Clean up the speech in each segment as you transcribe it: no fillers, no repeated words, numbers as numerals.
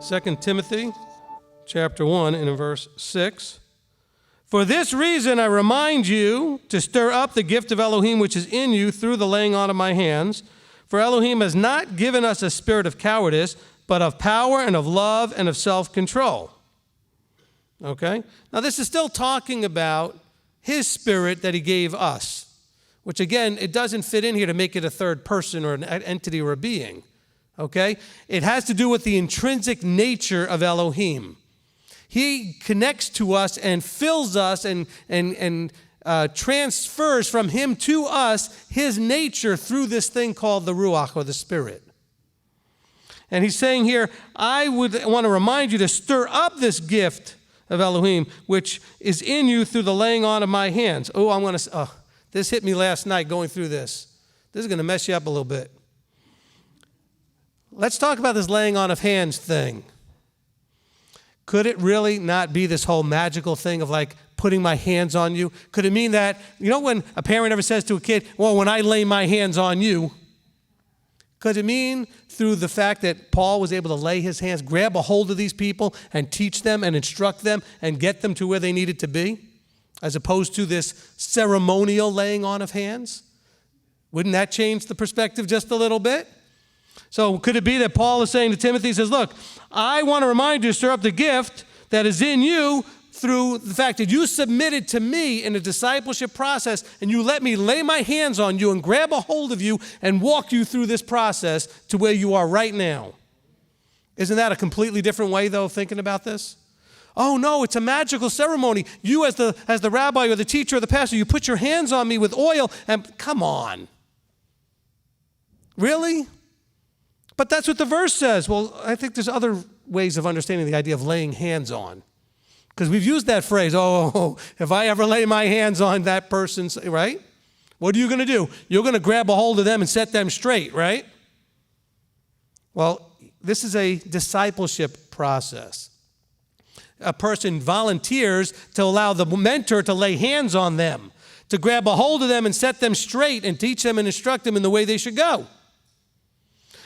2 Timothy chapter 1 and in verse 6. For this reason I remind you to stir up the gift of Elohim which is in you through the laying on of my hands. For Elohim has not given us a spirit of cowardice, but of power and of love and of self-control. Okay? Now this is still talking about his spirit that he gave us, which again, it doesn't fit in here to make it a third person or an entity or a being. Okay? It has to do with the intrinsic nature of Elohim. He connects to us and fills us and transfers from him to us his nature through this thing called the Ruach, or the Spirit. And he's saying here, I would want to remind you to stir up this gift of Elohim, which is in you through the laying on of my hands. This hit me last night going through this. This is going to mess you up a little bit. Let's talk about this laying on of hands thing. Could it really not be this whole magical thing of like putting my hands on you? Could it mean that, you know when a parent ever says to a kid, well, when I lay my hands on you, could it mean through the fact that Paul was able to lay his hands, grab a hold of these people and teach them and instruct them and get them to where they needed to be, as opposed to this ceremonial laying on of hands? Wouldn't that change the perspective just a little bit? So could it be that Paul is saying to Timothy, he says, look, I want to remind you to stir up the gift that is in you through the fact that you submitted to me in a discipleship process and you let me lay my hands on you and grab a hold of you and walk you through this process to where you are right now. Isn't that a completely different way, though, of thinking about this? Oh, no, it's a magical ceremony. You as the rabbi or the teacher or the pastor, you put your hands on me with oil and come on. Really? But that's what the verse says. Well, I think there's other ways of understanding the idea of laying hands on. Because we've used that phrase, if I ever lay my hands on that person, right? What are you going to do? You're going to grab a hold of them and set them straight, right? Well, this is a discipleship process. A person volunteers to allow the mentor to lay hands on them, to grab a hold of them and set them straight and teach them and instruct them in the way they should go.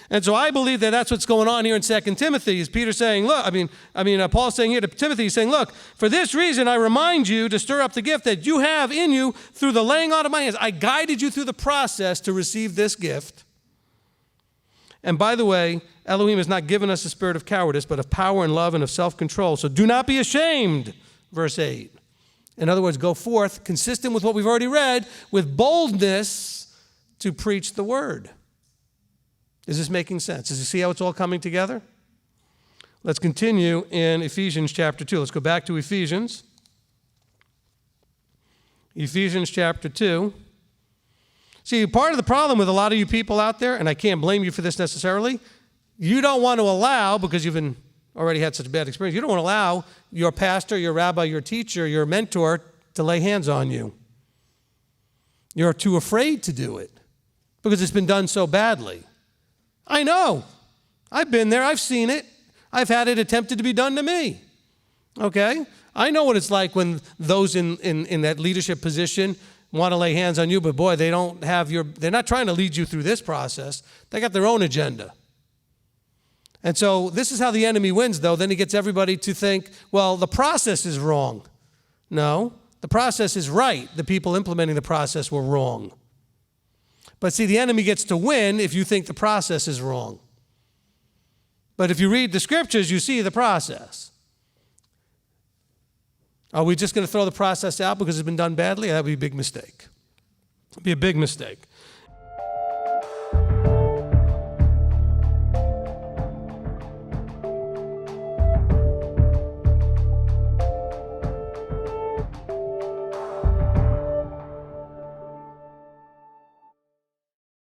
And so I believe that that's what's going on here in 2 Timothy. Is Peter saying, look, Paul's saying here to Timothy, he's saying, look, for this reason I remind you to stir up the gift that you have in you through the laying on of my hands. I guided you through the process to receive this gift. And by the way, Elohim has not given us a spirit of cowardice, but of power and love and of self-control. So do not be ashamed, verse 8. In other words, go forth, consistent with what we've already read, with boldness to preach the word. Is this making sense? Does you see how it's all coming together? Let's continue in Ephesians chapter 2. Let's go back to Ephesians. Ephesians chapter 2. See, part of the problem with a lot of you people out there, and I can't blame you for this necessarily, you don't want to allow, because you've already had such a bad experience, you don't want to allow your pastor, your rabbi, your teacher, your mentor to lay hands on you. You're too afraid to do it because it's been done so badly. I know. I've been there. I've seen it. I've had it attempted to be done to me. Okay? I know what it's like when those in that leadership position want to lay hands on you, but boy, they're not trying to lead you through this process. They got their own agenda. And so this is how the enemy wins, though. Then he gets everybody to think, well, the process is wrong. No, the process is right. The people implementing the process were wrong. But see, the enemy gets to win if you think the process is wrong. But if you read the scriptures, you see the process. Are we just going to throw the process out because it's been done badly? That would be a big mistake. It would be a big mistake.